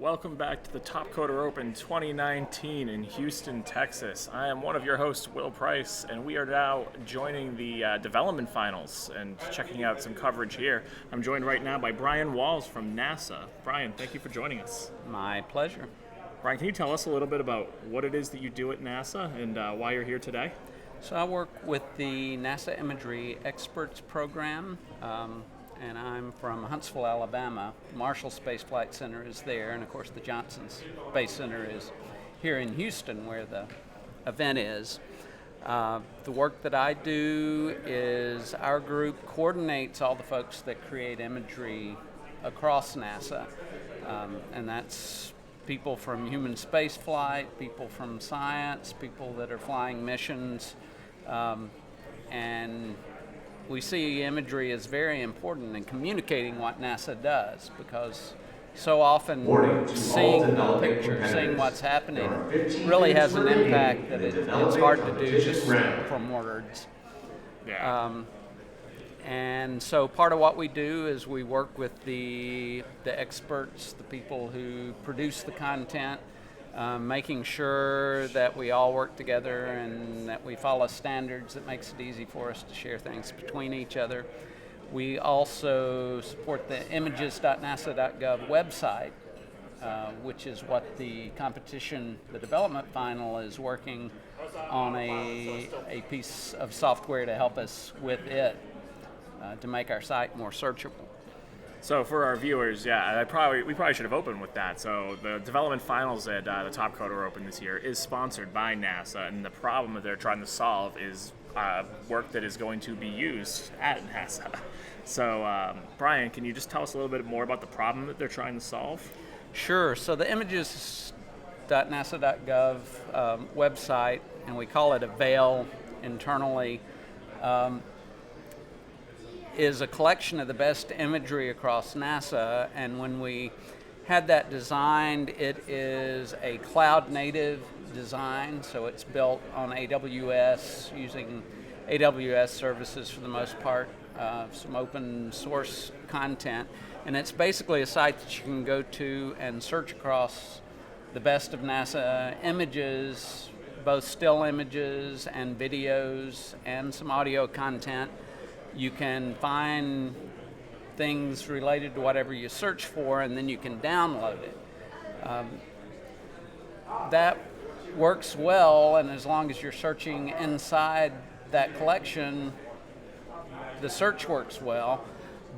Welcome back to the Top Coder Open 2019 in Houston, Texas. I am one of your hosts, Will Price, and we are now joining the development finals and checking out some coverage here. I'm joined right now by Brian Walls from NASA. Brian, thank you for joining us. My pleasure. Brian, can you tell us a little bit about what it is that you do at NASA and why you're here today? So I work with the NASA Imagery Experts Program, and I'm from Huntsville, Alabama. Marshall Space Flight Center is there, and of course the Johnson Space Center is here in Houston where the event is. The work that I do is our group coordinates all the folks that create imagery across NASA, and that's people from human space flight, people from science, people that are flying missions, and we see imagery as very important in communicating what NASA does, because so often seeing the picture, seeing what's happening, really has an impact that it's hard to do just from words. Yeah. And so part of what we do is we work with the experts, the people who produce the content, making sure that we all work together and that we follow standards that makes it easy for us to share things between each other. We also support the images.nasa.gov website, which is what the competition, the development final, is working on a piece of software to help us with it, to make our site more searchable. So for our viewers, we probably should have opened with that. So the development finals at the Top Coder Open this year is sponsored by NASA, and the problem that they're trying to solve is work that is going to be used at NASA. So Brian, can you just tell us a little bit more about the problem that they're trying to solve? Sure. So the images.nasa.gov website, and we call it a veil internally, is a collection of the best imagery across NASA, and when we had that designed, it is a cloud-native design, so it's built on AWS, using AWS services for the most part, some open source content, and it's basically a site that you can go to and search across the best of NASA images, both still images and videos and some audio content. You can find things related to whatever you search for, and then you can download it. That works well, and as long as you're searching inside that collection, the search works well.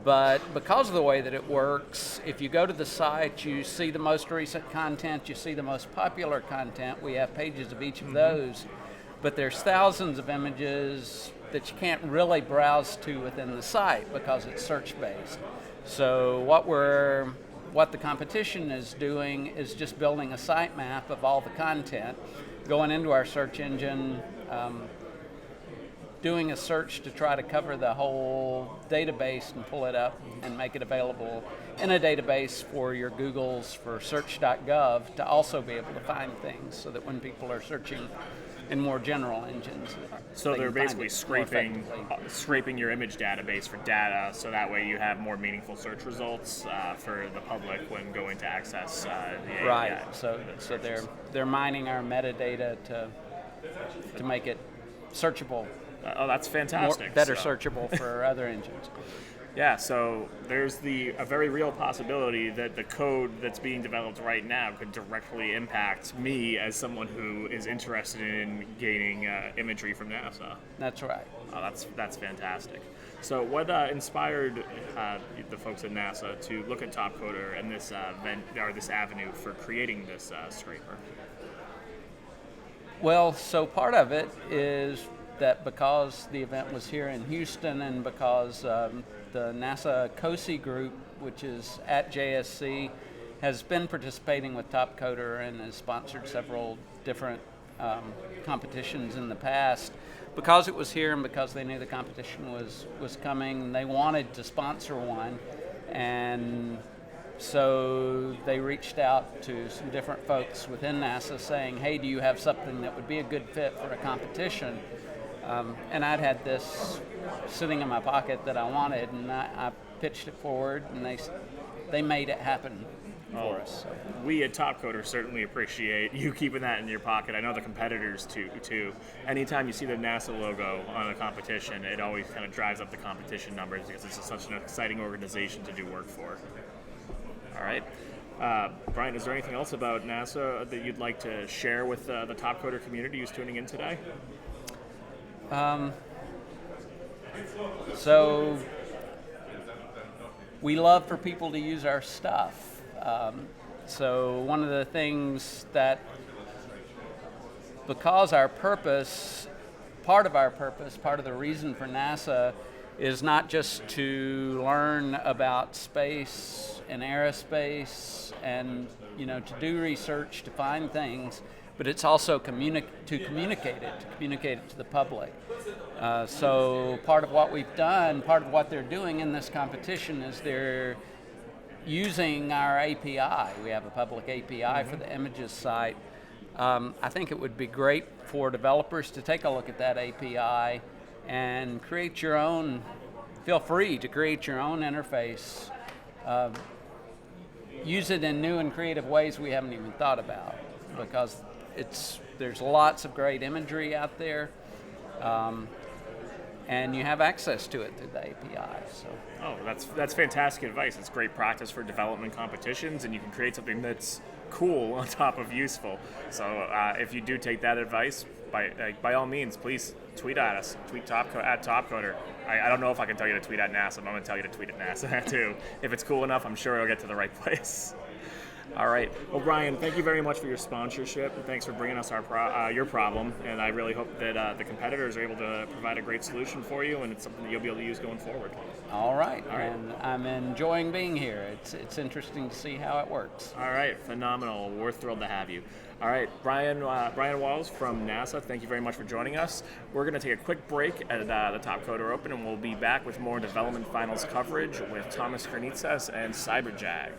But because of the way that it works, if you go to the site, you see the most recent content, you see the most popular content. We have pages of each of those, but there's thousands of images that you can't really browse to within the site because it's search-based. So what the competition is doing is just building a sitemap of all the content, going into our search engine, doing a search to try to cover the whole database and pull it up and make it available in a database for your Googles, for search.gov, to also be able to find things, so that when people are searching in more general engines. So they're basically scraping your image database for data, so that way you have more meaningful search results for the public when going to access the API. Right. So they're mining our metadata to make it searchable. Oh, that's fantastic. Better searchable for other engines. Yeah, so there's a very real possibility that the code that's being developed right now could directly impact me as someone who is interested in gaining imagery from NASA. That's right. Oh, that's fantastic. So what inspired the folks at NASA to look at Top Coder and this this avenue for creating this scraper? Well, so part of it is that because the event was here in Houston, and because the NASA COSI group, which is at JSC, has been participating with Top Coder and has sponsored several different competitions in the past. Because it was here and because they knew the competition was coming, they wanted to sponsor one, and so they reached out to some different folks within NASA saying, hey, do you have something that would be a good fit for a competition? And I'd had this sitting in my pocket that I wanted, and I pitched it forward, and they made it happen for us. So. We at Topcoder certainly appreciate you keeping that in your pocket. I know the competitors too. Anytime you see the NASA logo on a competition, it always kind of drives up the competition numbers because it's just such an exciting organization to do work for. All right. Brian, is there anything else about NASA that you'd like to share with the Topcoder community who's tuning in today? So we love for people to use our stuff. So one of the things that, because our purpose, part of the reason for NASA is not just to learn about space and aerospace and, to do research, to find things, but it's also to communicate it to the public. So part of what we've done, part of what they're doing in this competition is they're using our API. We have a public API for the images site. I think it would be great for developers to take a look at that API and create your own, feel free to create your own interface. Use it in new and creative ways we haven't even thought about, because there's lots of great imagery out there, and you have access to it through the API. So. Oh, that's fantastic advice. It's great practice for development competitions, and you can create something that's cool on top of useful. So if you do take that advice, by all means, please tweet at us. Tweet at Topcoder. I don't know if I can tell you to tweet at NASA, but I'm going to tell you to tweet at NASA too. If it's cool enough, I'm sure it'll get to the right place. All right. Well, Brian, thank you very much for your sponsorship, and thanks for bringing us your problem. And I really hope that the competitors are able to provide a great solution for you, and it's something that you'll be able to use going forward. All right. And I'm enjoying being here. It's interesting to see how it works. All right. Phenomenal. We're thrilled to have you. All right, Brian Walls from NASA, thank you very much for joining us. We're going to take a quick break at the Topcoder Open, and we'll be back with more development finals coverage with Thomas Kernitsas and CyberJag.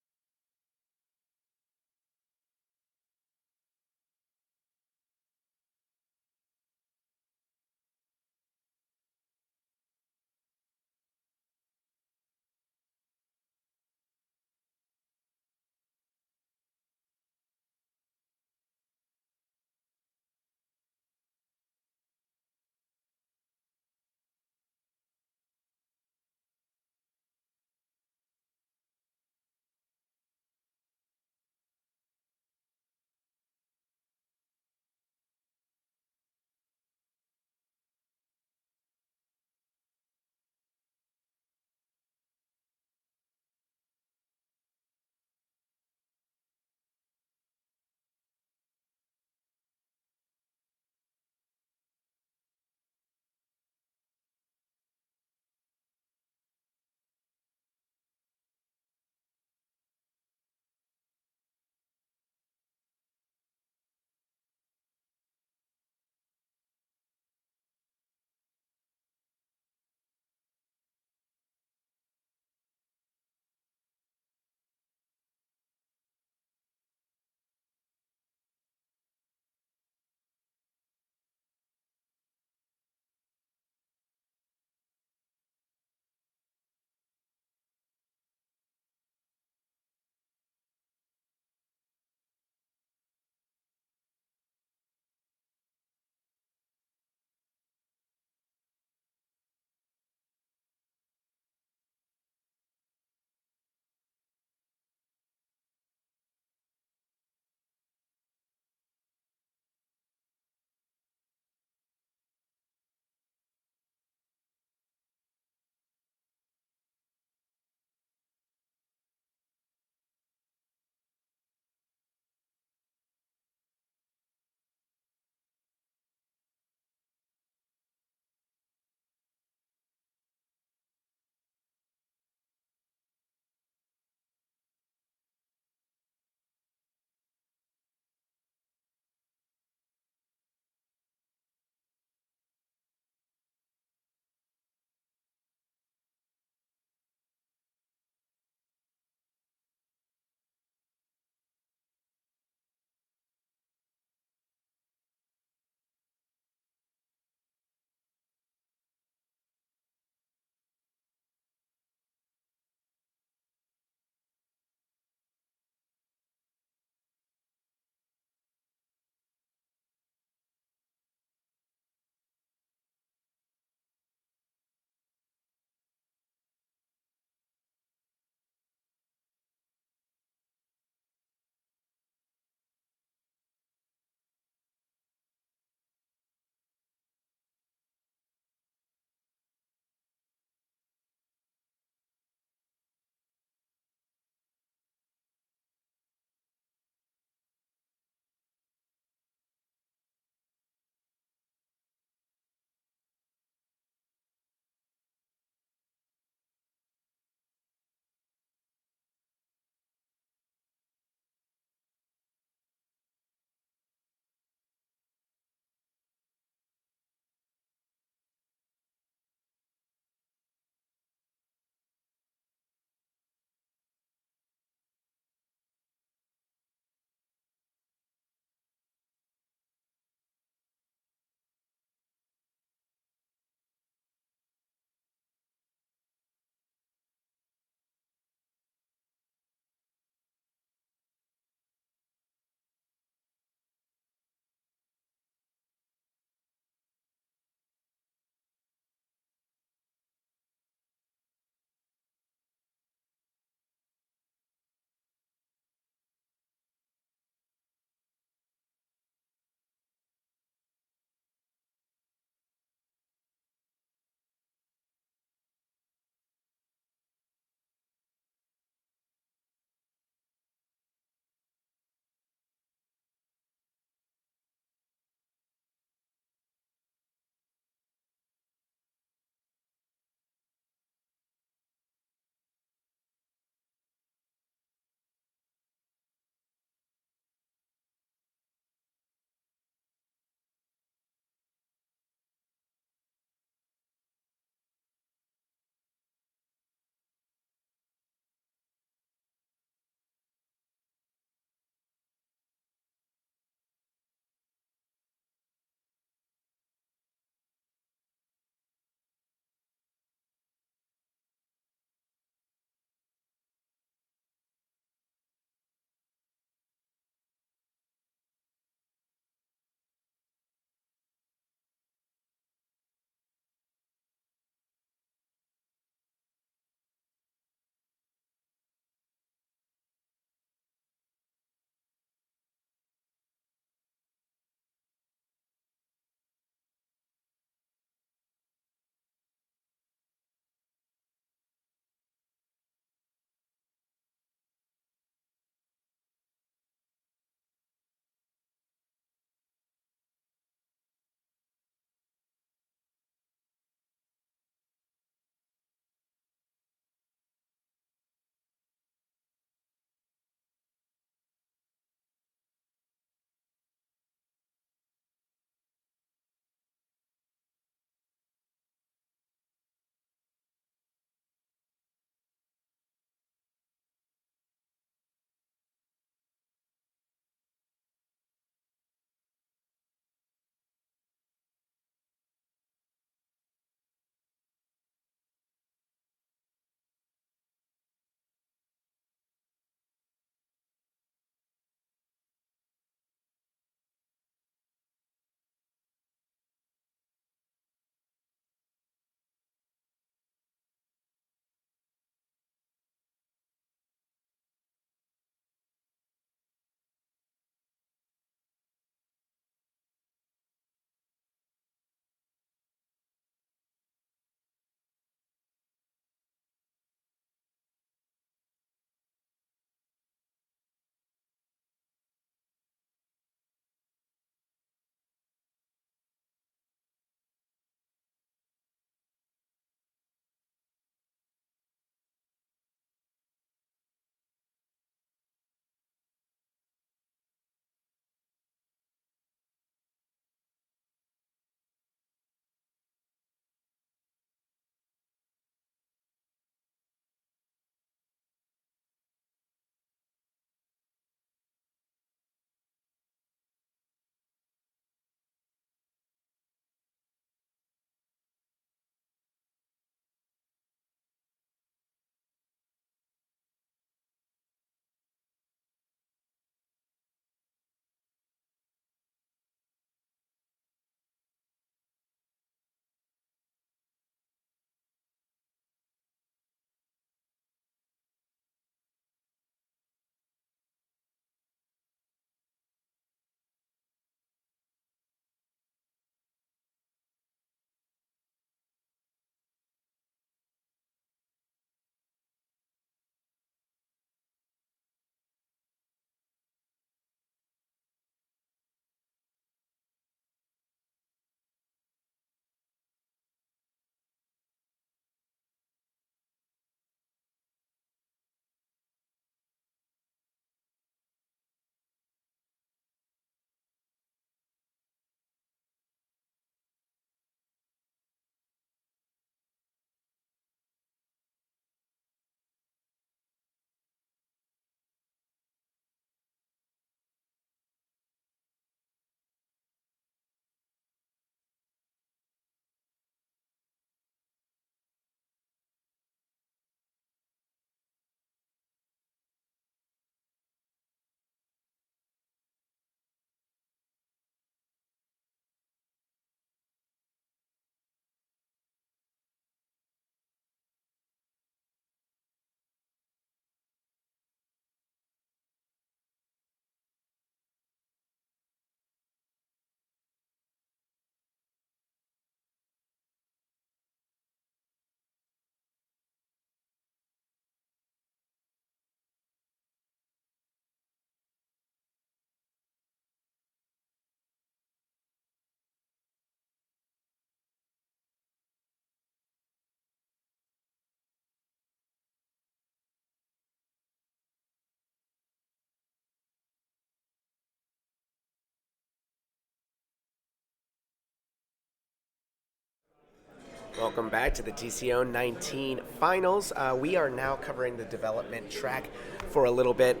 welcome back to the TCO19 finals. We are now covering the development track for a little bit.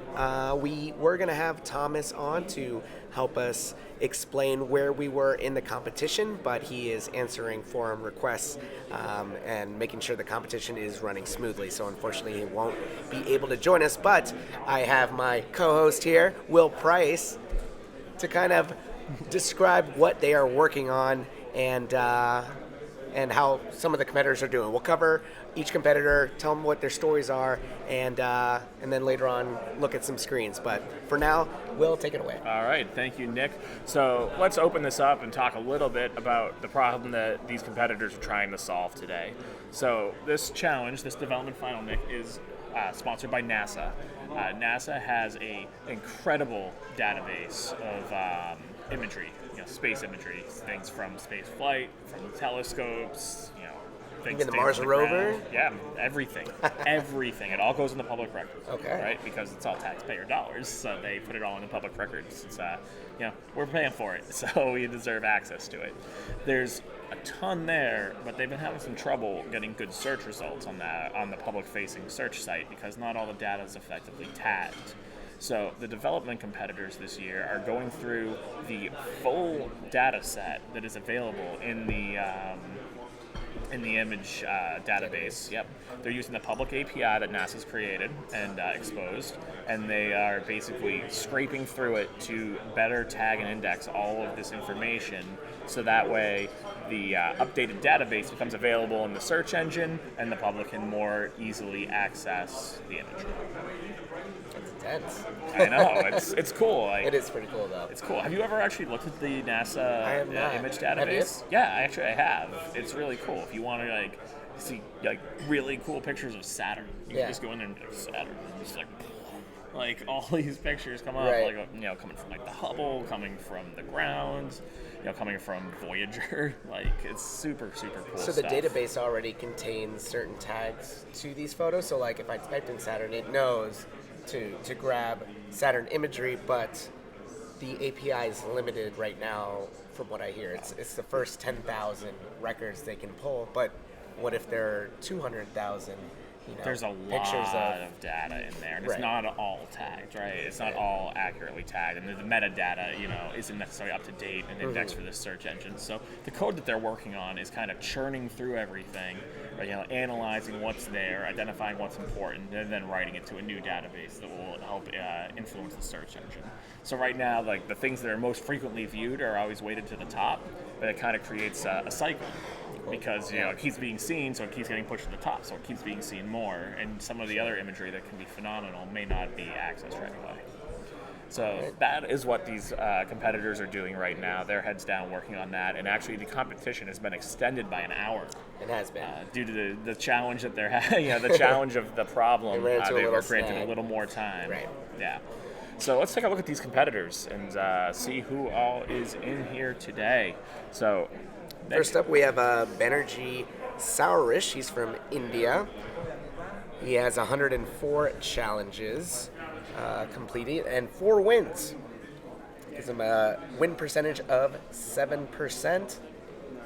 We were going to have Thomas on to help us explain where we were in the competition, but he is answering forum requests and making sure the competition is running smoothly. So unfortunately, he won't be able to join us. But I have my co-host here, Will Price, to kind of describe what they are working on and how some of the competitors are doing. We'll cover each competitor, tell them what their stories are, and then later on look at some screens. But for now, Will, take it away. All right, thank you, Nick. So let's open this up and talk a little bit about the problem that these competitors are trying to solve today. So this challenge, this development final, Nick, is sponsored by NASA. NASA has an incredible database of imagery, space imagery, things from space flight, from telescopes, things. Even the Mars rover? Yeah, everything. Everything. It all goes in the public record. Okay. Right? Because it's all taxpayer dollars, so they put it all in the public record. It's, we're paying for it, so we deserve access to it. There's a ton there, but they've been having some trouble getting good search results on the public-facing search site because not all the data is effectively tagged. So the development competitors this year are going through the full data set that is available in the image database. Yep. They're using the public API that NASA's created and exposed, and they are basically scraping through it to better tag and index all of this information so that way the updated database becomes available in the search engine and the public can more easily access the imagery. Intense. I know, it's cool. It is pretty cool, though. It's cool. Have you ever actually looked at the NASA image database? Have you? Yeah, actually I have. It's really cool. If you want to see really cool pictures of Saturn, you can just go in there and do Saturn. Just all these pictures come up, right. Coming from the Hubble, coming from the ground, coming from Voyager. It's super cool. So the database already contains certain tags to these photos. So if I typed in Saturn, it knows to grab Saturn imagery, but the API is limited right now from what I hear. It's the first 10,000 records they can pull, but what if there are 200,000 there's a lot of data in there, and it's not all tagged, right? It's not all accurately tagged, and the metadata, isn't necessarily up to date and indexed for this search engine. So the code that they're working on is kind of churning through everything, right? Analyzing what's there, identifying what's important, and then writing it to a new database that will help influence the search engine. So right now, the things that are most frequently viewed are always weighted to the top, but it kind of creates a cycle. Because it keeps being seen, so it keeps getting pushed to the top, so it keeps being seen more. And some of the other imagery that can be phenomenal may not be accessed right away. So that is what these competitors are doing right now. They're heads down working on that, and actually the competition has been extended by an hour. It has been due to the challenge that they're having. The challenge of the problem. They were granted a little more time. Right. Yeah. So let's take a look at these competitors and see who all is in here today. So. First up, we have Banerjee Saurish. He's from India. He has 104 challenges completed and 4 wins. Gives him a win percentage of 7%. And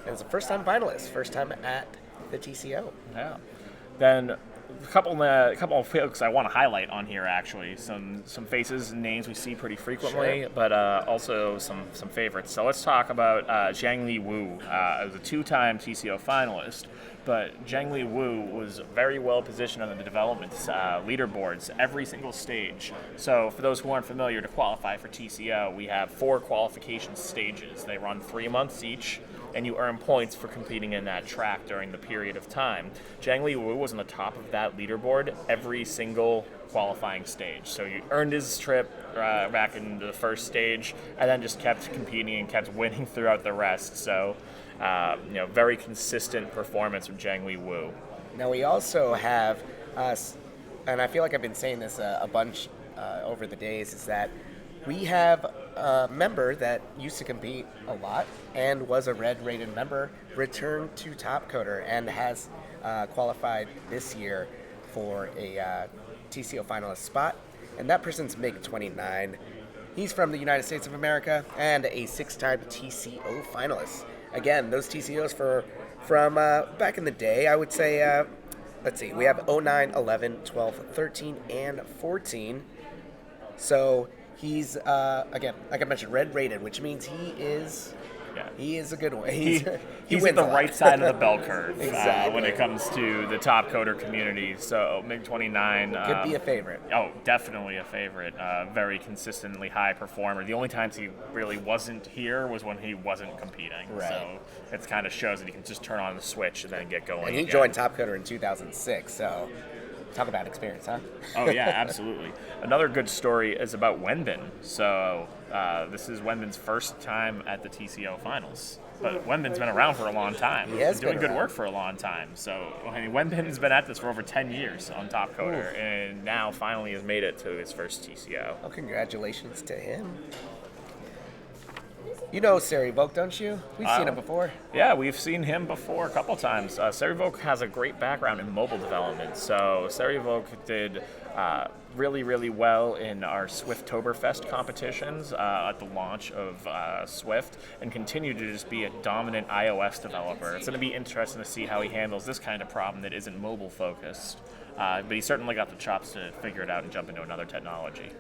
he's a first-time finalist, first time at the TCO. Yeah. Then a couple of folks I want to highlight on here, actually. Some faces and names we see pretty frequently, but also some favorites. So let's talk about Zhangli Wu. As a 2-time TCO finalist, but Zhangli Wu was very well positioned on the development leaderboards every single stage. So for those who aren't familiar, to qualify for TCO, we have 4 qualification stages. They run 3 months each, and you earn points for competing in that track during the period of time. Zhangli Wu was on the top of that leaderboard every single qualifying stage. So he earned his trip back in the first stage, and then just kept competing and kept winning throughout the rest. So, very consistent performance from Zhangli Wu. Now we also have, and I feel like I've been saying this a bunch over the days, is that we have a member that used to compete a lot and was a red-rated member, returned to Top Coder and has qualified this year for a TCO finalist spot. And that person's MiG29. He's from the United States of America and a 6-time TCO finalist. again, those TCOs from back in the day, I would say, let's see, we have 09, 11, 12, 13, and 14. So he's, again, like I mentioned, red rated, which means he is a good one. He's He at wins the a lot. right side of the bell curve Exactly. when it comes to the top coder community. So MiG-29 Could be a favorite. Oh, definitely a favorite. Very consistently high performer. The only times he really wasn't here was when he wasn't competing. Right. So it kind of shows that he can just turn on the switch and then get going. And he again. joined Top Coder in 2006, so talk about experience, huh? Oh yeah, absolutely. Another good story is about Wenbin. So this is Wenbin's first time at the TCO finals. But Wenbin's been around for a long time. He has He's doing been good around. work for a long time. So I mean, Wenbin's been at this for over 10 years on Top Coder, and now finally has made it to his first TCO. Well, congratulations to him. You know Serivoke, don't you? We've seen him before. Yeah, we've seen him before a couple times. Serivoke has a great background in mobile development. So Serivoke did really, really well in our Swifttoberfest competitions at the launch of Swift, and continued to just be a dominant iOS developer. It's going to be interesting to see how he handles this kind of problem that isn't mobile focused. But he certainly got the chops to figure it out and jump into another technology.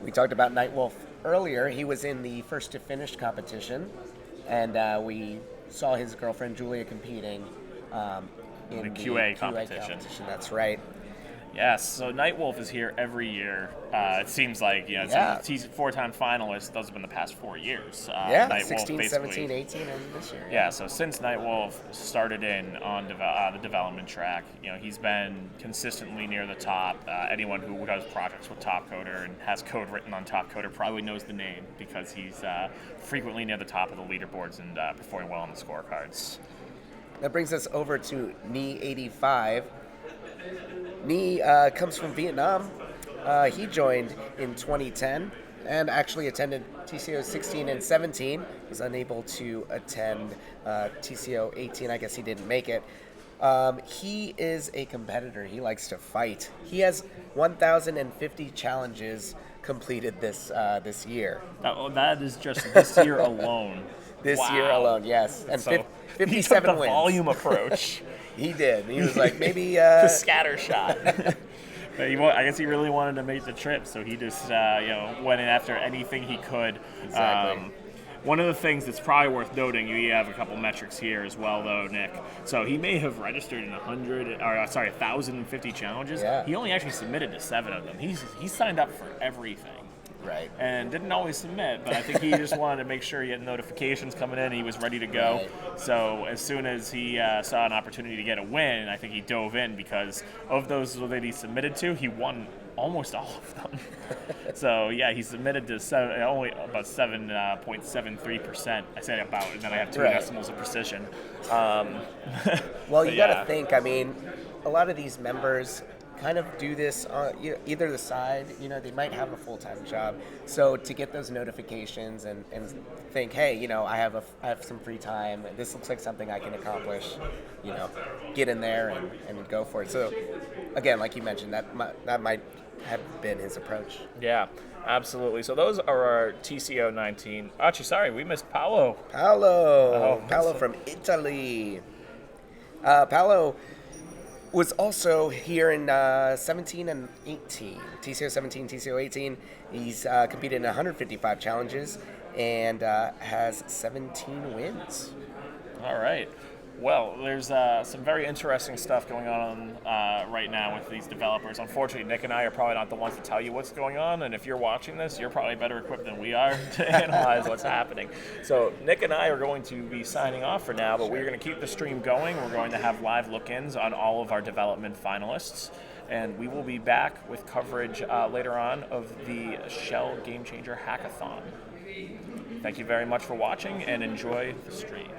We talked about Nightwolf earlier. He was in the first to finish competition, and we saw his girlfriend Julia competing in The QA competition. That's right. Yes, so Nightwolf is here every year. It seems like, he's a four-time finalist. Those have been the past 4 years. Nightwolf 16, basically, 17, 18, and this year. Yeah, so since Nightwolf started in on the development track, he's been consistently near the top. Anyone who does projects with Top Coder and has code written on Top Coder probably knows the name, because he's frequently near the top of the leaderboards and performing well on the scorecards. That brings us over to Knee85. Knee comes from Vietnam. He joined in 2010 and actually attended TCO 16 and 17. Was unable to attend TCO 18. I guess he didn't make it. He is a competitor. He likes to fight. He has 1,050 challenges completed this year. That is just this year alone. This Wow. year alone, yes. And So 57 he took the wins. volume approach. He did. He was like, maybe... The scatter shot. But I guess he really wanted to make the trip, so he just went in after anything he could. Exactly. One of the things that's probably worth noting, you have a couple metrics here as well, though, Nick. So he may have registered in 1,050 challenges. Yeah. He only actually submitted to 7 of them. He signed up for everything. Right. And didn't always submit, but I think he just wanted to make sure he had notifications coming in. He was ready to go. Right. So as soon as he saw an opportunity to get a win, I think he dove in, because of those that he submitted to, he won almost all of them. So yeah, he submitted to only about 7.73%. I say about, and then I have 2 Right. decimals of precision. Well, you got to think, I mean, a lot of these members kind of do this on either the side, they might have a full-time job. So to get those notifications and think, hey, I have some free time, this looks like something I can accomplish, get in there and go for it. So again, like you mentioned, that might have been his approach. Yeah, absolutely. So those are our TCO19. Actually, sorry, we missed Paolo. Paolo from Italy. Paolo was also here in 17 and 18. TCO 17, TCO 18. He's competed in 155 challenges and has 17 wins. All right. Well, there's some very interesting stuff going on right now with these developers. Unfortunately, Nick and I are probably not the ones to tell you what's going on, and if you're watching this, you're probably better equipped than we are to analyze what's happening. So Nick and I are going to be signing off for now, but we're going to keep the stream going. We're going to have live look-ins on all of our development finalists, and we will be back with coverage later on of the Shell GameChanger Hackathon. Thank you very much for watching, and enjoy the stream.